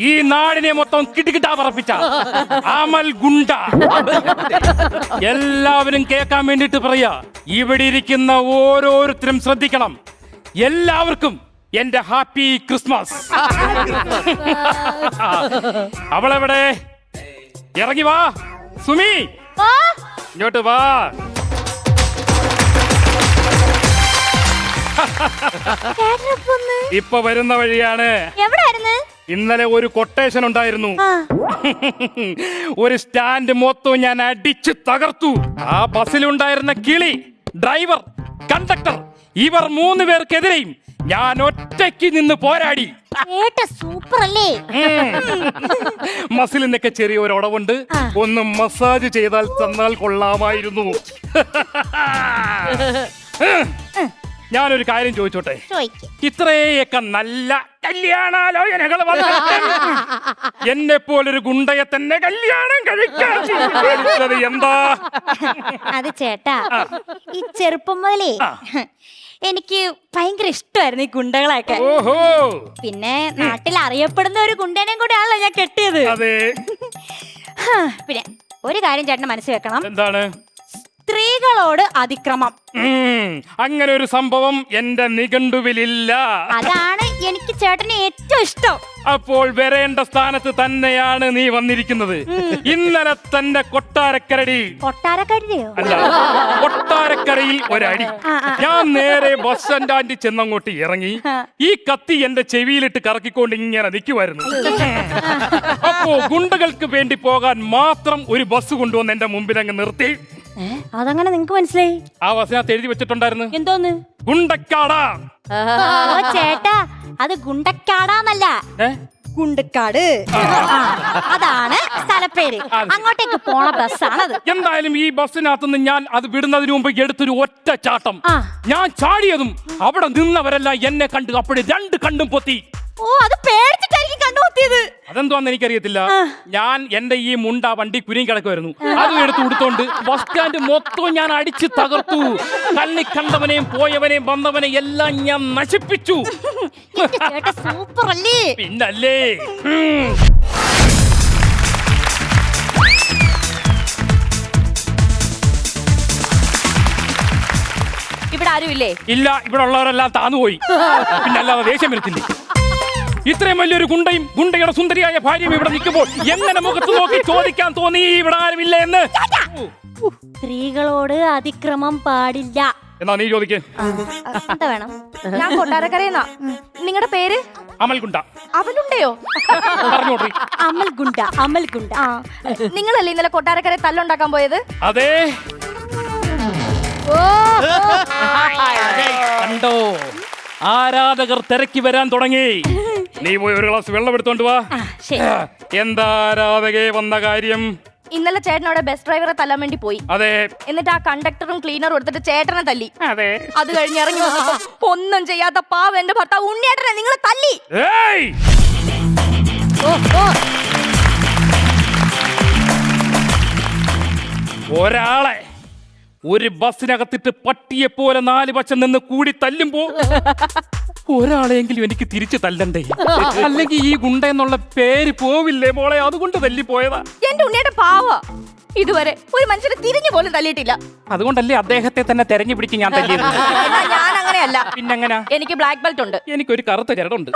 ഈ നാടിനെ മൊത്തം കിട്ടിക്കിട്ടാ പറപ്പിച്ച അമൽ ഗുണ്ട. എല്ലാവരും കേൾക്കാൻ വേണ്ടിട്ട് പറയാ, ഇവിടെ ഇരിക്കുന്ന ഓരോരുത്തരും ശ്രദ്ധിക്കണം. എല്ലാവർക്കും എന്റെ ഹാപ്പി ക്രിസ്മസ്. അവളെവിടെ? ഇറങ്ങി വാ സുമി, ഇങ്ങോട്ട് വാ. ഇപ്പൊ വരുന്ന വഴിയാണ്. ഇന്നലെ ഒരു കൊട്ടേഷൻ ഉണ്ടായിരുന്നു. ഒരു സ്റ്റാൻഡ് മൊത്തം ഞാൻ അടിച്ചു തകർത്തു. ആ ബസ്സിലുണ്ടായിരുന്ന കിളി, ഡ്രൈവർ, കണ്ടക്ടർ, ഇവർ 3 പേർക്കെതിരെയും ഞാൻ ഒറ്റയ്ക്ക് നിന്ന് പോരാടി. സൂപ്പർ അല്ലേ? മസിലിനൊക്കെ ചെറിയൊരു ഉടവുണ്ട്. ഒന്ന് മസാജ് ചെയ്താൽ തന്നാൽ കൊള്ളാമായിരുന്നു. ഞാനൊരു കാര്യം ചോദിച്ചോട്ടെ? ഇത്രയൊക്കെ നല്ല കല്യാണാലോചനകൾ എന്നെ പോലൊരു ഗുണ്ടയെ തന്നെ കല്യാണം കഴിക്കാൻ എന്താ? അത് ചേട്ടാ, ഈ ചെറുപ്പം മുതലേ എനിക്ക് ഭയങ്കര ഇഷ്ടമായിരുന്നു ഈ ഗുണ്ടകളൊക്കെ. ഓഹോ. പിന്നെ നാട്ടിൽ അറിയപ്പെടുന്ന ഒരു ഗുണ്ടേനെയും കൂടെ ആണല്ലോ ഞാൻ കെട്ടിയത്. അതെ. പിന്നെ ഒരു കാര്യം ചേട്ടന് മനസ്സിൽ വെക്കണം. എന്താണ്? സ്ത്രീകളോട് അതിക്രമം. അങ്ങനെ ഒരു സംഭവം എന്റെ നിഘണ്ടുവിലില്ല. അതാണ് എനിക്ക് ചേട്ടന് ഏറ്റവും ഇഷ്ടം. അപ്പോൾ വരേണ്ട സ്ഥാനത്ത് തന്നെയാണ് നീ വന്നിരിക്കുന്നത്. ഇന്നലെ തന്നെ കൊട്ടാരക്കരയിൽ ഒരടി. ഞാൻ നേരെ ബസ് സ്റ്റാൻഡിൽ ചെന്നങ്ങോട്ട് ഇറങ്ങി. ഈ കത്തി എന്റെ ചെവിയിലിട്ട് കറക്കിക്കൊണ്ട് ഇങ്ങനെ നിൽക്കുമായിരുന്നു. അപ്പോ ഗുണ്ടകൾക്ക് വേണ്ടി പോകാൻ മാത്രം ഒരു ബസ് കൊണ്ടുവന്ന് എന്റെ മുമ്പിൽ അങ്ങ് നിർത്തി. അതങ്ങനെ നിങ്ങക്ക് മനസ്സിലായി? ആ ബസ്സിനകത്ത് എഴുതി വെച്ചിട്ടുണ്ടായിരുന്നു, എന്തോന്ന്? ഗുണ്ടക്കാടാ. ചേട്ടാ, അത് ഗുണ്ടക്കാടാന്നല്ല, ഗുണ്ടക്കാട്. അതാണ് സ്ഥലപ്പേര്. അങ്ങോട്ടേക്ക് പോണ ബസ്സാണത്. എന്തായാലും ഈ ബസ്സിനകത്തുനിന്ന് ഞാൻ അത് വിടുന്നതിന് മുമ്പ് എടുത്തൊരു ഒറ്റ ചാട്ടം. ഞാൻ ചാടിയതും അവിടെ നിന്നവരെല്ലാം എന്നെ കണ്ടു. അപ്പോഴേ 2 കണ്ണും പൊത്തി. ഓ, അത് പേടിച്ചിട്ടായിരിക്കും കണ്ണുപൊത്തിയത്. അതെന്താന്ന് എനിക്കറിയത്തില്ല. ഞാൻ എന്റെ ഈ മുണ്ട വണ്ടി കുരുങ്ങി കിടക്കുമായിരുന്നു. അതും എടുത്ത് ഉടുത്തോണ്ട് ബസ് സ്റ്റാൻഡ് മൊത്തം ഞാൻ അടിച്ചു തകർത്തു. കണ്ണി കണ്ടവനെയും പോയവനെയും വന്നവനെയും എല്ലാം ഞാൻ നശിപ്പിച്ചു. സൂപ്പർ അല്ലേ? പിന്നല്ലേ. ഇവിടെ ആരുമില്ലേ? ഇല്ല, ഇവിടെ ഉള്ളവരെല്ലാം താന്നുപോയി. പിന്നല്ലാതെ ദേഷ്യം വരത്തില്ലേ? ഇത്രയും വലിയൊരു ഗുണ്ടയും ഗുണ്ടയുടെ സുന്ദരിയായ ഭാര്യയും ഇവിടെ നിൽക്കുമ്പോൾ എങ്ങനെ മുഖത്ത് നോക്കി ചോദിക്കാൻ തോന്നി ഇവിടെ ആരുമില്ല എന്ന്? സ്ത്രീകളോട് അതിക്രമം പാടില്ല. എന്നാ നീ ചോദിക്കേ. എന്താ വേണം? ഞാൻ കൊട്ടാരക്കരയെന്നാ. നിങ്ങളുടെ പേര്? അമൽഗുണ്ട. അവലുണ്ടയോ? പറഞ്ഞോട്ടെ. അമൽഗുണ്ട. നിങ്ങളല്ലേ ഇന്നലെ കൊട്ടാരക്കര തല്ലുണ്ടാക്കാൻ പോയത്? അതെ. കണ്ടോ, ആരാധകർ തിരക്കി വരാൻ തുടങ്ങി. നീ പോയി ഒരു ഗ്ലാസ് വെള്ളം എടുത്തോണ്ട് വാ. എന്താ ആരാധകയെ വന്ന കാര്യം? ഇന്നലെ ചേട്ടൻ അവിടെ ബസ് ഡ്രൈവറെ തല്ലാൻ വേണ്ടി പോയി. അതെ. എന്നിട്ട് ആ കണ്ടക്ടറും ക്ലീനറും എടുത്തിട്ട് ചേട്ടനെ തല്ലി. അതെ. അത് കഴിഞ്ഞ് ഇറങ്ങി വന്നപ്പോ ഒന്നും ചെയ്യാത്ത പാവ എന്റെ ഭർത്താവ് ഉണ്ണിയേട്ടനെ നിങ്ങൾ തല്ലി. ഒരാളെ ഒരു ബസ്സിനകത്തിട്ട് പട്ടിയെ പോലെ 4 വശം നിന്ന് കൂടി തല്ലുമ്പോ ഒരാളെങ്കിലും എനിക്ക് തിരിച്ചു തല്ലണ്ടേ? അല്ലെങ്കിൽ ഈ ഗുണ്ട എന്നുള്ള പേര് പോവില്ലേ മോളെ? അതുകൊണ്ട് തല്ലിപ്പോയതാ. എന്റെ ഉണ്ണിയുടെ പാവ ഇതുവരെ ഒരു മനുഷ്യനെ തിരിഞ്ഞു പോലും തല്ലിയിട്ടില്ല. അതുകൊണ്ടല്ലേ അദ്ദേഹത്തെ തന്നെ തെരഞ്ഞു പിടിച്ച് ഞാൻ തല്ലിയത്. ഞാൻ അങ്ങനെയല്ല. പിന്നെങ്ങനെ? എനിക്ക് ബ്ലാക്ക് ബെൽറ്റ് ഉണ്ട്. എനിക്കൊരു കറുത്ത ചരടുണ്ട്.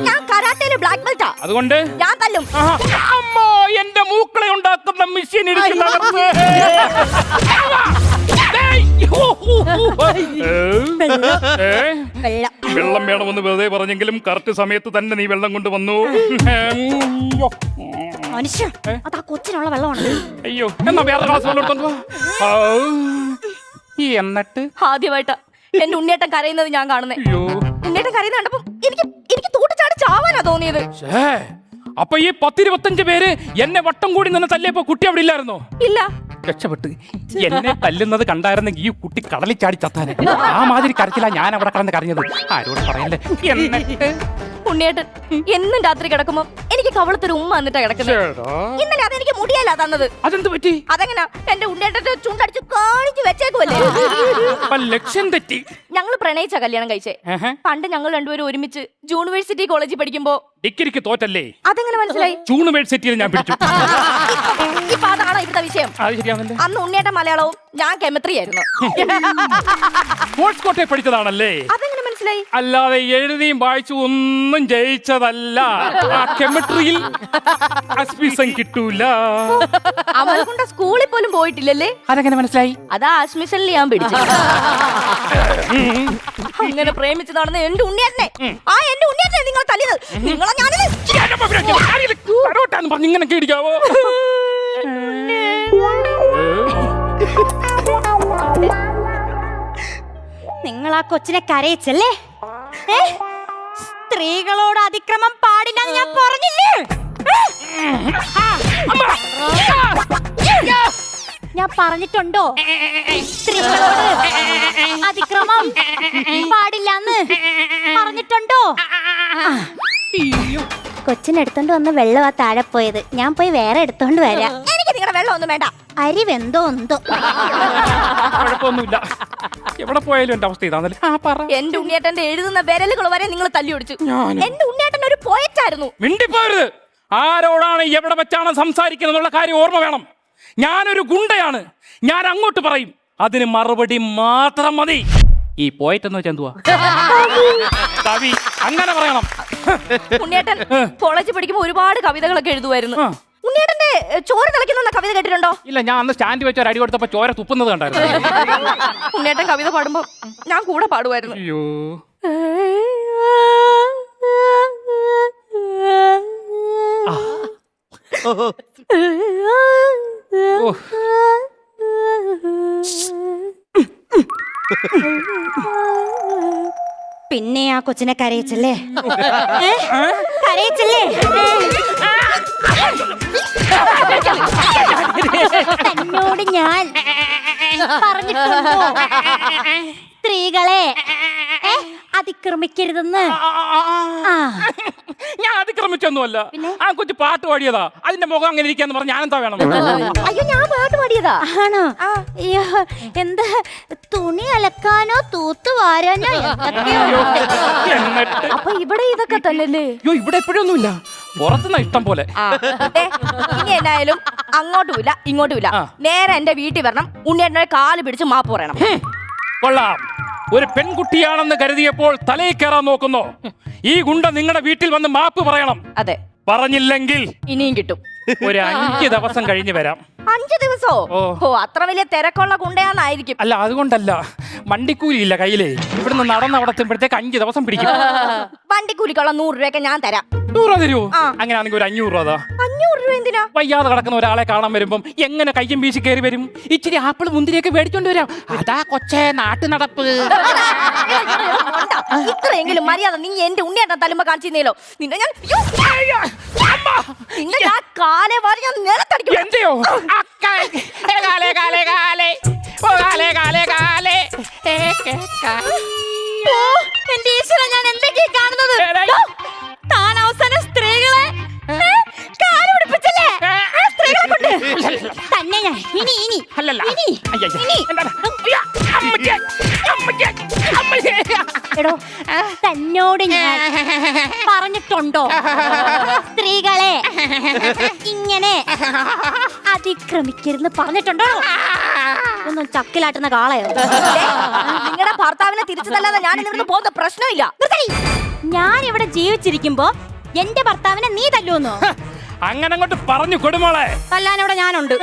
ഞാൻ കരാട്ടയില് ബ്ലാക്ക് ബെൽറ്റാ. അതുകൊണ്ട് ഞാൻ തല്ലും. അമ്മോ, എന്റെ മൂക്കളെ ഉണ്ടാക്കുന്ന മെഷീൻ ഇരിക്കുന്ന വെള്ളം വേണമെന്ന് വെറുതെ പറഞ്ഞെങ്കിലും കറക്റ്റ് സമയത്ത് തന്നെ നീ വെള്ളം കൊണ്ടുവന്നു. മനുഷ്യ, അതാ കൊച്ചിനുള്ള വെള്ളമാണ്. അയ്യോ, എന്നാ വേറെ ഗ്ലാസ് വെള്ളം എടുത്തോണ്ട് വാ. എന്നിട്ട് ആദ്യമായിട്ടാ എന്റെ ഉണ്ണിയേട്ടൻ കരയുന്നത് ഞാൻ കാണുന്നേ. ഉണ്ണിയേട്ടൻ കരയുന്ന കണ്ടപ്പോ എനിക്ക് തൂട്ടിച്ചാടി ചാവാനാ തോന്നിയത്. അപ്പൊ ഈ 10-25 പേര് എന്നെ വട്ടം കൂടി നിന്ന് തല്ലിയപ്പോ കുട്ടി അവിടെ ഇല്ലായിരുന്നോ? ഇല്ല. രക്ഷപ്പെട്ട്. എന്നെ തല്ലുന്നത് കണ്ടായിരുന്നെങ്കിൽ ഈ കുട്ടി കടലിൽ ചാടി ചത്താനെ. ആ മാതിരി കരച്ചില്ല ഞാൻ അവിടെ കടന്ന് കരഞ്ഞത്. ആരോട് പറയല്ലേ. എന്നിട്ട് ഉണ്ണിയേട്ടൻ എന്നും രാത്രി കിടക്കുമ്പോ എനിക്ക് കവളത്തൊരു ഉമ്മ എന്നിട്ടാ കിടക്കുന്നത്. ഇന്നലെ അതെനിക്ക് മുടിയല്ല തന്നത്. അതെന്ത് പറ്റി? അതെങ്ങനാ എന്റെ ഉണ്ണിയേട്ടന്റെ ചുണ്ടടിച്ച് കാണിച്ച് വെച്ചേക്കുമല്ലേ. ലക്ഷ്യം തെറ്റി. ഞങ്ങൾ പ്രണയിച്ച കല്യാണം കഴിച്ചേ. പണ്ട് ഞങ്ങൾ രണ്ടുപേരും ഒരുമിച്ച് യൂണിവേഴ്സിറ്റി കോളേജിൽ പഠിക്കുമ്പോ ഡിഗ്രിക്ക് തോറ്റല്ലേ? അതെങ്ങനെ മനസ്സിലായി? യൂണിവേഴ്സിറ്റിയിൽ ഞാൻ പിടിച്ചു. ഇപ്പൊ അതാണോ ഇവിടുത്തെ വിഷയം? അത് ശരിയാണല്ലേ. അന്ന് ഉണ്ണിയേട്ടൻ മലയാളവും ഞാൻ കെമിസ്ട്രി ആയിരുന്നു. സ്പോർട്സ് കോട്ടയെ പഠിച്ചതാണല്ലേ? അതെങ്ങനെ മനസ്സിലായി? അല്ലാതെ എഴുതിയും വായിച്ചു ഒന്നും ജയിച്ചതല്ല. ആ കെമിസ്ട്രിയിൽ അസ്മിസം കിട്ടൂല. അവരെ കൊണ്ട് സ്കൂളിൽ പോലും പോയിട്ടില്ലല്ലേ? അതെങ്ങനെ മനസ്സിലായി? അതാ അഡ്മിഷനിൽ ഞാൻ പിടിച്ചു. അങ്ങനെ പ്രേമിച്ച് നടന്ന എന്റെ ഉണ്ണിയേട്ടനെ, ആ എന്റെ ഉണ്ണിയേട്ടനെ നിങ്ങൾ തല്ലിയത്. നിങ്ങളെ ഇങ്ങനെ കേടിക്കാവോ? നിങ്ങൾ ആ കൊച്ചിനെ കരയിച്ചല്ലേ? സ്ത്രീകളോട് അതിക്രമം പാടില്ലെന്ന് ഞാൻ പറഞ്ഞില്ലേ? ഞാൻ പറഞ്ഞിട്ടുണ്ടോ സ്ത്രീകളോട് അതിക്രമം പാടില്ലെന്ന്? പറഞ്ഞിട്ടുണ്ടോ? കൊച്ചിനെടുത്തോണ്ട് വന്ന് വെള്ളമാ താഴെ പോയത്. ഞാൻ പോയി വേറെ എടുത്തോണ്ട് വരാം. എനിക്ക് നിങ്ങളുടെ വെള്ളം ഒന്നും വേണ്ട. അരി വെന്തോ എന്തോ. കുഴപ്പമൊന്നുമില്ല. എവിടെ പോയാലും എന്റെ അവസ്ഥ ഇതാണല്ലേ. എന്റെ ഉണ്ണിയേട്ടന്റെ എഴുതുന്ന വിരലുകൾ വരെ നിങ്ങൾ തല്ലി ഒടിച്ചു. എന്റെ ഉണ്ണിയേട്ടൻ ഒരു പോയറ്റായിരുന്നു. മിണ്ടിപ്പോരുത്. ആരോടാണ് എവിടെ വെച്ചാണ് സംസാരിക്കുന്നത് എന്നുള്ള കാര്യം ഓർമ്മ വേണം. ഞാനൊരു ഗുണ്ടയാണ്. ഞാൻ അങ്ങോട്ട് പറയും, അതിന് മറുപടി മാത്രം മതി. ഈ പോയിട്ട് എന്ന് വെച്ചാൽ എന്തുവാ? കവി അങ്ങനെ പറയണം. ഉണ്ണിയേട്ടൻ കോളേജിൽ പഠിക്കുമ്പോൾ ഒരുപാട് കവിതകളൊക്കെ എഴുതുമായിരുന്നു. ഉണ്ണിയേട്ടന്റെ ചോര തിളയ്ക്കുന്ന കവിത കേട്ടിട്ടുണ്ടോ? ഇല്ല, ഞാൻ അന്ന് സ്റ്റാൻഡ് വെച്ച് ഒരു അടി കൊടുത്തപ്പോ ചോര തുപ്പുന്നത് കണ്ടായിരുന്നു. ഉണ്ണിയേട്ടൻ കവിത പാടുമ്പോ ഞാൻ കൂടെ പാടുമായിരുന്നു. അയ്യോ, പിന്നെ ആ കൊച്ചിനെ കരയിച്ചല്ലേ? കരയിച്ചല്ലേ? തന്നോട് ഞാൻ പറഞ്ഞിട്ടുണ്ടോ സ്ത്രീകളെ അതിക്രമിക്കരുതെന്ന്? ഞാൻ അതിക്രമിച്ചൊന്നുമല്ല. ആ കൊച്ചു പാട്ട് പാടിയതാ. അതിന്റെ മുഖം അങ്ങനെ ഇരിക്കാന്ന് പറഞ്ഞ ഞാനെന്താ വേണം? അയ്യോ, ഞാൻ പാട്ട് പാടിയതാ. ആണോ? അയ്യോ, എന്താ തുണി അലക്കാനോ തൂത്ത് വാരാനോ അപ്പൊ ഇവിടെ ഇതൊക്കെ തന്നെയല്ലേ? അയ്യോ, ഇവിടെ എപ്പോഴൊന്നുമില്ല. പുറത്തുനിന്ന് ഇഷ്ടം പോലെ. ഇനി എന്നായാലും അങ്ങോട്ടുമില്ല ഇങ്ങോട്ടുമില്ല. നേരെ എന്റെ വീട്ടിൽ വരണം. ഉണ്ണിയേട്ടനെ കാല് പിടിച്ച് മാപ്പ് പറയണം. കൊള്ളാം. ഒരു പെൺകുട്ടിയാണെന്ന് കരുതിയപ്പോൾ തലയിൽ കയറാൻ നോക്കുന്നോ? ഈ ഗുണ്ട നിങ്ങളുടെ വീട്ടിൽ വന്ന് മാപ്പ് പറയണം. അതെ, പറഞ്ഞില്ലെങ്കിൽ ഇനിയും കിട്ടും. ഒരു 5 ദിവസം കഴിഞ്ഞ് വരാം. 5 ദിവസോ? ഓ, അത്ര വലിയ തിരക്കുള്ള ഗുണ്ടയാന്നായിരിക്കും. അല്ല, അതുകൊണ്ടല്ല. വണ്ടിക്കൂലിയില്ല കയ്യിലേ. ഇവിടുന്ന് നടന്ന് അവിടെ എത്തുമ്പോഴത്തേക്ക് 5 ദിവസം പിടിക്കും. വണ്ടിക്കൂലിക്കുള്ള 100 രൂപയൊക്കെ ഞാൻ തരാം. 100 രൂപ തരുമോ? അങ്ങനെയാണെങ്കിൽ ഒരു 500 രൂപ. 500 രൂപ എന്തിനാ? വയ്യാതെ കിടക്കുന്ന ഒരാളെ കാണാൻ വരുമ്പം എങ്ങനെ കയ്യും വീശി കയറി വരും? ഇച്ചിരി ആപ്പിൾ മുന്തിരിയൊക്കെ മേടിച്ചോണ്ട് വരാം. അതാ കൊച്ചേ നാട്ടു നടപ്പ്. ഇത്രയെങ്കിലും മര്യാദ നീ എന്റെ ഉണ്ണിയേട്ടൻ തലുമ്പ കാണിച്ചിരുന്നല്ലോ. നിന്നെ ഞാൻ കാലേ വാരി ഞാൻ നിലത്തടിക്കും. എന്തെയോ? എന്റെ ഈശ്വരൻ, ഞാൻ എന്തൊക്കെയാ കാണുന്നത്? താൻ അവസാനം സ്ത്രീകളെ കാല് പിടിപ്പിച്ചല്ലേ? സ്ത്രീകളെ കൊണ്ട് തന്നെ ഞാൻ ഇനി എടോ, തന്നോട് ഞാൻ പറഞ്ഞിട്ടുണ്ടോ സ്ത്രീകളെ ഇങ്ങനെ അതിക്രമിക്കരുന്ന് പറഞ്ഞിട്ടുണ്ടോ? ഒന്നും ചക്കിലാട്ടുന്ന കാളയോ? നിങ്ങളുടെ ഭർത്താവിനെ തിരിച്ചതല്ലാതെ ഞാൻ ഇവിടുന്ന് പോകുന്ന പ്രശ്നമില്ല. ഞാൻ ഇവിടെ ജീവിച്ചിരിക്കുമ്പോ എന്റെ ഭർത്താവിനെ നീ തല്ലുവന്നോ? അങ്ങനെ അങ്ങോട്ട് പറഞ്ഞു കൊടുമോളെ. തല്ലാനിവിടെ ഞാനുണ്ട്.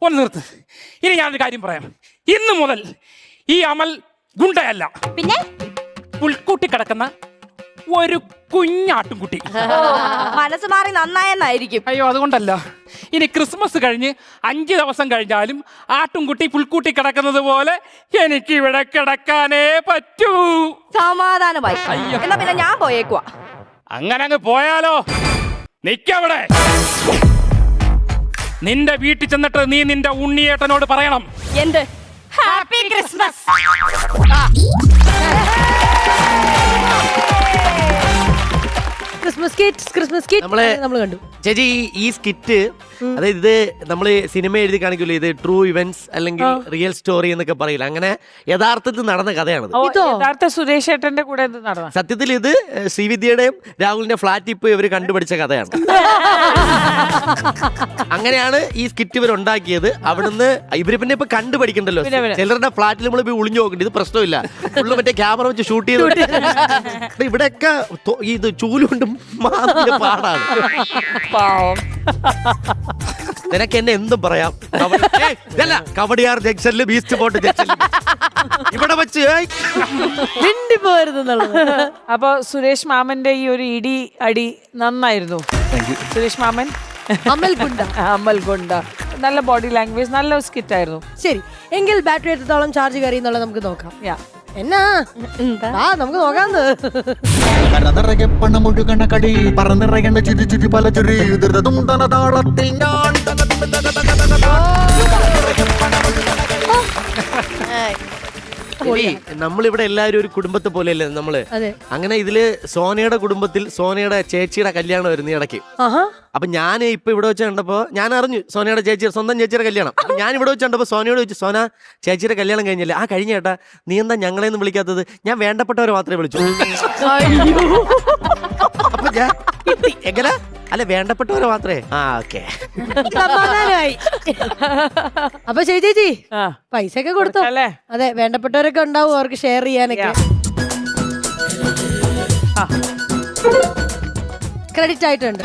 ഒന്ന് നിർത്ത്. ഇനി ഞാനൊരു കാര്യം പറയാം. ഇന്ന് മുതൽ ഈ അമൽ ഗുണ്ടയല്ല, പിന്നെ പുൽക്കൂട്ടി കിടക്കുന്ന ഒരു കുഞ്ഞാട്ടുംകുട്ടി. മനസ്സ് മാറി നന്നായെന്നായിരിക്കും. അയ്യോ, അതുകൊണ്ടല്ല. ഇനി ക്രിസ്മസ് കഴിഞ്ഞ് 5 ദിവസം കഴിഞ്ഞാലും ആട്ടുംകുട്ടി പുൽക്കൂട്ടി കിടക്കുന്നത് പോലെ എനിക്ക് ഇവിടെ കിടക്കാനേ പറ്റൂ. സമാധാനമായി. എന്നാ പിന്നെ ഞാൻ പോയേക്കുവാ. അങ്ങനെ അങ്ങ് പോയാലോ? നിക്കവിടെ. നിന്റെ വീട്ടിൽ ചെന്നിട്ട് നീ നിന്റെ ഉണ്ണിയേട്ടനോട് പറയണം എന്ത്? Happy Christmas. ക്രിസ്മസ് കിറ്റ് നമ്മൾ കണ്ടു. ചേച്ചി ഈ സ്കിറ്റ് അതായത് ഇത് നമ്മള് സിനിമ എഴുതി കാണിക്കില്ല, ഇത് ട്രൂ ഇവന്റ്സ് അല്ലെങ്കിൽ റിയൽ സ്റ്റോറി എന്നൊക്കെ പറയില്ല, അങ്ങനെ യഥാർത്ഥത്തിൽ നടന്ന കഥയാണത്. ഇതോ സുരേഷ് ഏട്ടന്റെ കൂടെ എന്ത് നടന്ന? സത്യത്തിൽ ഇത് ശ്രീവിദ്യയുടെയും രാഹുലിന്റെ ഫ്ലാറ്റ് ഇപ്പൊ ഇവര് കണ്ടുപിടിച്ച കഥയാണ്. അങ്ങനെയാണ് ഈ സ്കിറ്റ് ഇവർ ഉണ്ടാക്കിയത്. അവിടുന്ന് ഇവര് പിന്നെ ഇപ്പൊ കണ്ടുപഠിക്കണ്ടല്ലോ, ചിലരുടെ ഫ്ലാറ്റിൽ നമ്മൾ പോയി ഒളിഞ്ഞു നോക്കണ്ട, ഇത് പ്രശ്നമില്ല, ഫുള്ള് മറ്റേ ക്യാമറ വെച്ച് ഷൂട്ട് ചെയ്ത് ഇവിടെയൊക്കെ ഇത് ചൂലുകൊണ്ടും മാറിന്റെ പാടാണ്. നിനക്ക് എന്നെ എന്തും പറയാം. കവടിയാർ ജംഗ്ഷനിൽ ബീസ്റ്റ് ബോട്ട് ജംഗ്ഷനിൽ ഇവിടെ വെച്ച് അപ്പൊ സുരേഷ് മാമന്റെ ഈ ഒരു ഇടി അടി നന്നായിരുന്നു. സുരേഷ് മാമൻ അമൽ ഗുണ്ട നല്ല ബോഡി ലാംഗ്വേജ്, നല്ല സ്കിറ്റ് ആയിരുന്നു. ശരി, എങ്കിൽ ബാറ്ററി എത്രത്തോളം ചാർജ് കയറി എന്നുള്ളത് നമുക്ക് നോക്കാം. എന്നാ നമുക്ക് നോക്കാന്ന്. കരനിറയെ പണമൊഴുകണ കടി പറന്നിറയേണ്ട ചിരി ചിരി പല ചിരി ധൃതതും തനതാളത്തിൽ ഞാൻ നമ്മളിവിടെ എല്ലാവരും ഒരു കുടുംബത്തെ പോലെയല്ലേ നമ്മള്. അങ്ങനെ ഇതില് സോനയുടെ കുടുംബത്തിൽ സോനയുടെ ചേച്ചിയുടെ കല്യാണം വരുന്ന ഇടയ്ക്ക്. അപ്പൊ ഞാൻ ഇപ്പൊ ഇവിടെ വെച്ച് കണ്ടപ്പോ ഞാൻ അറിഞ്ഞു സോനയുടെ ചേച്ചി, സ്വന്തം ചേച്ചിയുടെ കല്യാണം. അപ്പൊ ഞാൻ ഇവിടെ വെച്ച് കണ്ടപ്പോ സോനയോട് ചോദിച്ചു, സോന ചേച്ചിയുടെ കല്യാണം കഴിഞ്ഞല്ലേ? ആ കഴിഞ്ഞ ചേട്ടാ, നീ എന്താ ഞങ്ങളെയൊന്നും വിളിക്കാത്തത്? ഞാൻ വേണ്ടപ്പെട്ടവരെ മാത്രമേ വിളിച്ചു. അപ്പൊ ഞാൻ എങ്ങനെ അല്ല വേണ്ടപ്പെട്ടവരെ മാത്രമേ. ആ ഓക്കെ, സമാധാനമായി. അപ്പൊ ചേച്ചി പൈസ ഒക്കെ കൊടുത്തോ? അല്ലേ? അതെ, വേണ്ടപ്പെട്ടവരൊക്കെ ഉണ്ടാവും, അവർക്ക് ഷെയർ ചെയ്യാനൊക്കെ. ക്രെഡിറ്റ് ആയിട്ടുണ്ട്.